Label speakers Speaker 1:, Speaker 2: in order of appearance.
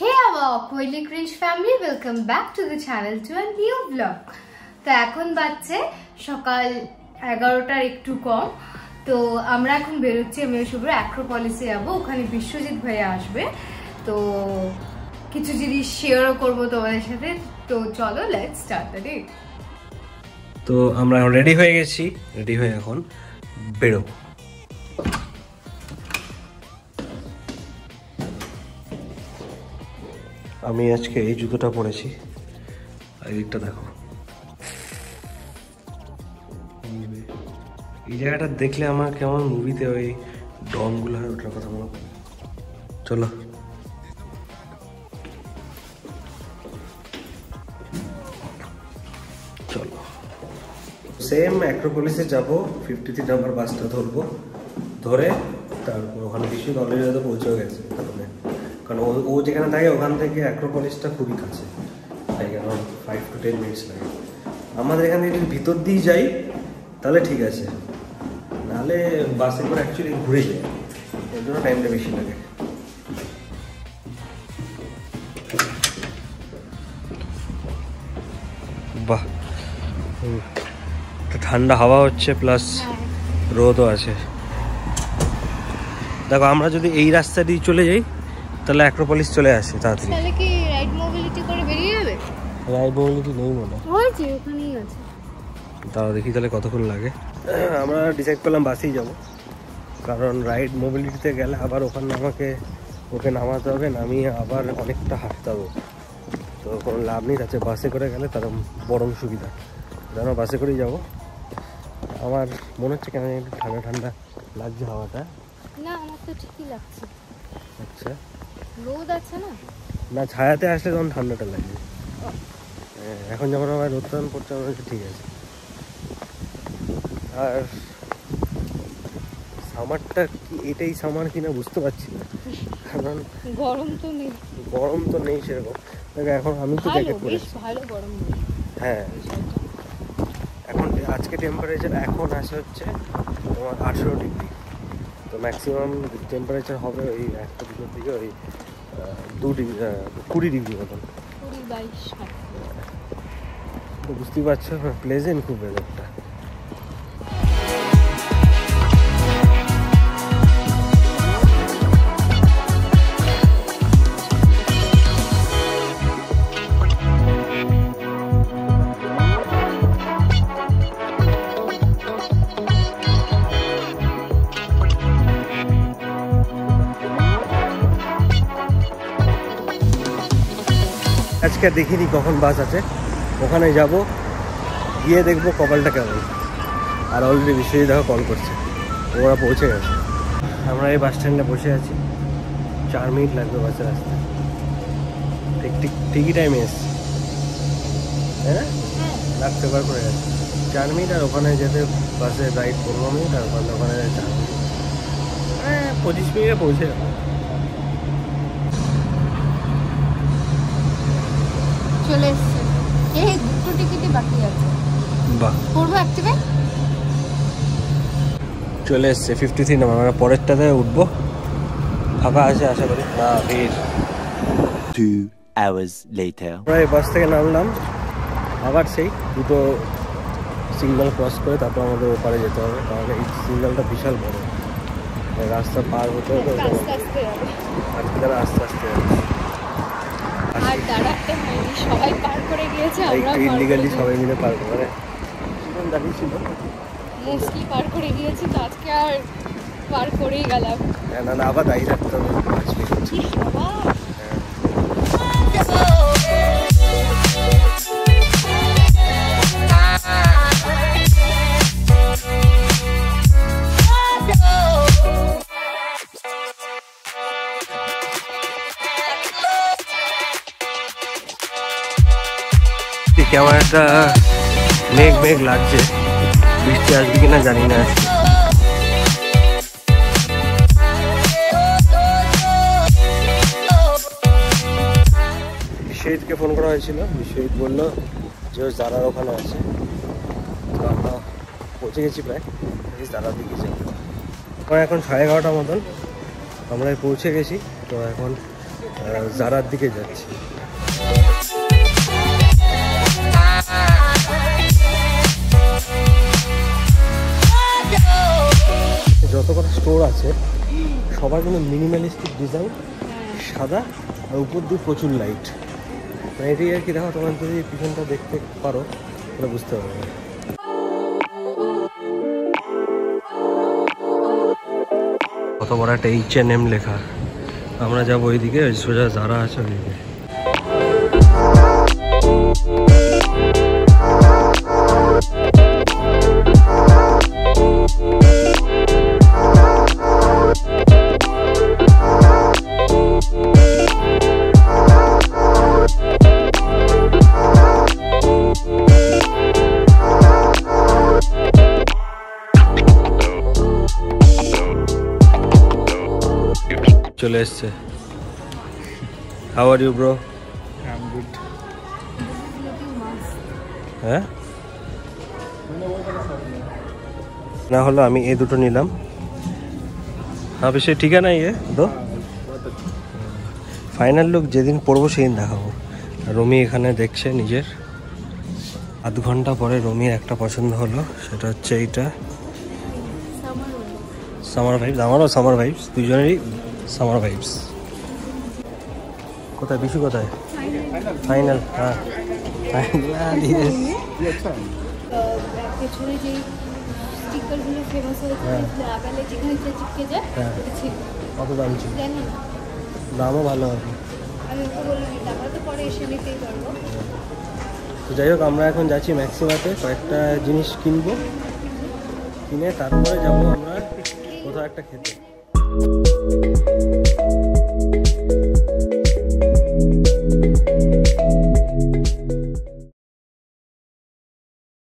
Speaker 1: Hey our awkwardly cringe family, welcome back to the channel to a new vlog. তো এখন বাজছে সকাল 11টার একটু কম। তো আমরা এখন বেরোচ্ছি, আমি শুভ অ্যাক্রোপলিসে যাবো, ওখানে বিশ্বজিৎ ভাইয়া আসবে। তো কিছু জিনিস শেয়ারও করবো তোমাদের সাথে। তো চলো লেটস স্টার্ট দ্য ডে।
Speaker 2: তো আমরা এখন রেডি হয়ে গেছি, রেডি হয়ে এখন বেরোবো। আমি আজকে এই জুতোটা পরেছি, আর এইটা দেখো, এই জায়গাটা দেখলে আমার কেমন মুভিতে ওই ডনগুলো হয় ওটার কথা মনে পড়ে। চলো চলো সেম অ্যাক্রোপলিসে যাবো, 53 নাম্বার বাসটা ধরবো, ধরে তারপর ওখানে বিশ্বজিৎ অলরেডি হয়তো পৌঁছেও গেছে, কারণ ও যেখানে থাকে ওখান থেকে অ্যাক্রোপলিসটা খুবই কাছে, লাইক অ্যারাউন্ড 5 to 10 মিনিটস লাগে। আমাদের এখান থেকে যদি ভিতর দিয়ে যাই তাহলে ঠিক আছে, নাহলে বাসে করে অ্যাকচুয়ালি ঘুরে যায়, এর জন্য টাইমটা বেশি লাগে। বাহ, ঠান্ডা হাওয়া হচ্ছে প্লাস রোদও আছে। দেখো আমরা যদি এই রাস্তা দিয়ে চলে যাই তাহলে অ্যাক্রোপলিস চলে আসে তাড়াতাড়ি।
Speaker 1: তাহলে কি রাইড মোবিলিটি করে বেরিয়ে যাবে?
Speaker 2: রাইড মোবিলিটি নেই মনে
Speaker 1: হয়, ওখানেই আছে।
Speaker 2: তাও দেখি তাহলে কতক্ষণ লাগে। আমরা ডিসাইড করলাম বাসেই যাব, কারণ রাইড মোবিলিটিতে গেলে আবার ওখানে ওকে নামাতে হবে, নামিয়ে আবার অনেকটা হাঁটতে হবে, তো কোনো লাভ নেই। তাতে বাসে করে গেলে তার বরং সুবিধা, আমরা বাসে করেই যাব। আমার মনে হচ্ছে কেন একটু ঠান্ডা ঠান্ডা লাগছে হাওয়াটা।
Speaker 1: না, আমার তো ঠিকই লাগছে।
Speaker 2: আচ্ছা,
Speaker 1: রোদ আছে না?
Speaker 2: না, ছায়াতে আসলে তখন ঠান্ডাটা লাগবে। এখন যখন আমার রোদ টান পড়ছে আমার ঠিক আছে। আর সামারটা কি এটাই সামার কিনা বুঝতে পারছি না, কারণ
Speaker 1: গরম তো নেই
Speaker 2: সেরকম। দেখো এখন আমি তো জ্যাকেট পরেছি,
Speaker 1: ভালো গরম নেই।
Speaker 2: হ্যাঁ, এখন আজকে টেম্পারেচার এখন আসে হচ্ছে তোমার 18 ডিগ্রি, তো ম্যাক্সিমাম টেম্পারেচার হবে ওই একটা দিকের দিকে ওই 20 ডিগ্রি মতন।
Speaker 1: 22
Speaker 2: তো বুঝতেই পারছো প্লেজেন্ট খুব ওয়েদারটা। আজকে দেখিনি কখন বাস আছে, ওখানে যাব, গিয়ে দেখবো কপালটা কেমন। আর অলরেডি বিশ্বজিৎ দেখো কল করছে, ওরা পৌঁছে গেছে। আমরা এই বাস স্ট্যান্ডে বসে আছি, 4 মিনিট লাগবে বাসে আসতে। ঠিকই টাইমে এসছি, হ্যাঁ, লাখ পেপার করে গেছে 4 মিনিট। আর ওখানে যেতে বাসে রাইড 15 মিনিট, আর ওখানে 4 মিনিট, 25 মিনিটে পৌঁছে যাবো।
Speaker 1: চলে এসছে, এই দুটো টিকিটই বাকি আছে।
Speaker 2: বাহ,
Speaker 1: করবো অ্যাক্টিভে।
Speaker 2: চলে এসছে 53 নাম্বার, আমরা পরেরটাতে উঠবো, ফাঁকা আছে আশা করি, না ভিড়।
Speaker 3: 2 hours later
Speaker 2: আমরা এই বাস থেকে নামলাম, আবার সেই দুটো সিগন্যাল ক্রস করে তারপর আমাদের ওপারে যেতে হবে, কারণ এই সিগন্যালটা বিশাল বড়, রাস্তা পার হতে হবে, আজকে তারা আস্তে আস্তে
Speaker 1: আর দাঁড়াতে হয়নি, সবাই পার করে গিয়েছে, আমরা
Speaker 2: ইলিগালি সবাই মিলে পার করে দাঁড়িয়েছিল,
Speaker 1: মোস্টলি পার করে গিয়েছি। তো আজকে আর পার করেই গেলাম।
Speaker 2: না না, আবার দাঁড়িয়ে থাকতে হবে 5 মিনিট। কেমন একটা মেঘ লাগছে, বৃষ্টি আসবে কিনা জানি না। বিশ্বজিৎকে ফোন করা হয়েছিল, বিশ্বজিৎ বললো যে যারা ওখানে আছে, তো আমরা পৌঁছে গেছি প্রায়, যারা দিকে যাবো। এখন 11:30 মতন আমরা পৌঁছে গেছি। তো এখন জারার দিকে যাচ্ছি। যত কটা স্টোর আছে সবার কিন্তু মিনিমালিস্টিক ডিজাইন, সাদা আর উপর দিয়ে প্রচুর লাইট। মানে এটাই আর কি। দেখো, তোমার যদি পিছনটা দেখতে পারো তাহলে বুঝতে পারবে। কত বড় একটা H&M লেখা। আমরা যাবো ওইদিকে, সোজা জারা আছে ওইদিকে। চলে এসছে। How are you bro?
Speaker 4: I'm good.
Speaker 2: হ্যাঁ, না হলো আমি এই দুটো নিলাম। হ্যাঁ, বেশি ঠিকানা ইয়ে তো ফাইনাল লুক যেদিন পড়বো সেদিন দেখাবো। রমি এখানে দেখছে নিজের। আধ ঘন্টা পরে রমির একটা পছন্দ হলো, সেটা হচ্ছে এইটা সামার ভাইবস। আমারও সামার ভাইবস, দুজনেরই সামার ভাইবস। কোথায় বিশু, কোথায় ফাইনাল? হ্যাঁ, ফাইনাল।
Speaker 1: পেছনে যে স্টিকারগুলো ফেমাস হয়েছে, লাগালে যেখানে চিপকে যায়, ওটা ছিল।
Speaker 2: কত দাম ছিল?
Speaker 1: জানি না,
Speaker 2: দামও ভালো হবে।
Speaker 1: আমি ওকে বললাম আমরা তো পরে এসে নিতেই পারবো।
Speaker 2: তো যাই হোক, আমরা এখন যাচ্ছি ম্যাক্সিমাতে কয়েকটা জিনিস কিনবো, কিনে তারপরে যাবো আমরা কোথাও একটা খেতে।